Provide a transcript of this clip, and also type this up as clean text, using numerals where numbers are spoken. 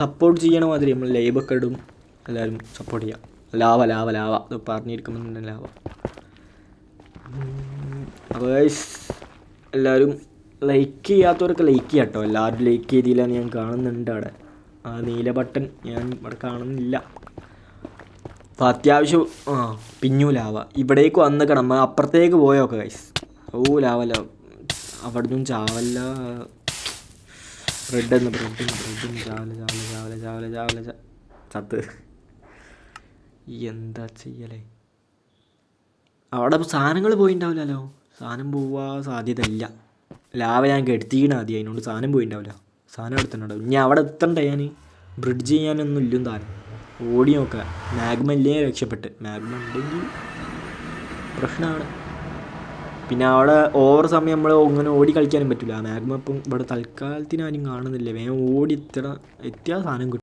Support ചെയ്യണ മാതിരി നമ്മൾ ലൈവൊക്കെ ഇടും, എല്ലാവരും സപ്പോർട്ട് ചെയ്യാം. ലാവ ലാവ ലാവ ഇത് പറഞ്ഞിരിക്കുന്നുണ്ട് ലാവ. അപ്പോൾ ഗൈസ് എല്ലാവരും ലൈക്ക് ചെയ്യാത്തവരൊക്കെ ലൈക്ക് ചെയ്യാം കേട്ടോ. എല്ലാവരും ലൈക്ക് ചെയ്തില്ലാന്ന് ഞാൻ കാണുന്നുണ്ട് അവിടെ. ആ നീല ബട്ടൺ ഞാൻ ഇവിടെ കാണുന്നില്ല. അപ്പോൾ അത്യാവശ്യം പിന്നു ലാവ ഇവിടേക്ക് വന്നിക്കണം. നമ്മൾ അപ്പുറത്തേക്ക് പോയോക്കെ ഗൈസ്. ഓ ലാവ ലാവ അവിടെ നിന്നും ചാവല്ല. ബ്രെഡ് ചാവല ചത്ത്. എന്താ ചെയ്യലേ? അവിടെ സാധനങ്ങൾ പോയിണ്ടാവില്ലല്ലോ. സാധനം പോവാൻ സാധ്യത ഇല്ല. ലാവ ഞാൻ കെടുത്തിക്കണ ആദ്യം, അതിനോട് സാധനം പോയിണ്ടാവില്ല. സാധനം എടുത്തിട്ടുണ്ടാവും. ഇനി അവിടെ എത്തണ്ടേ ഞാൻ. ബ്രിഡ്ജ് ചെയ്യാനൊന്നും ഇല്ലും താനും. ഓടി നോക്കാം. മാഗ്മ ഇല്ലേ രക്ഷപ്പെട്ട്. മാഗ്മ ഉണ്ടെങ്കിൽ പ്രശ്നമാണ്. പിന്നെ അവിടെ ഓവർ സമയം നമ്മൾ അങ്ങനെ ഓടി കളിക്കാനും പറ്റില്ല. മാഗ്മ ഇപ്പം ഇവിടെ തൽക്കാലത്തിന് ആരും കാണുന്നില്ല. വേഗം ഓടി എത്തിയാൽ സാധനം കിട്ടും.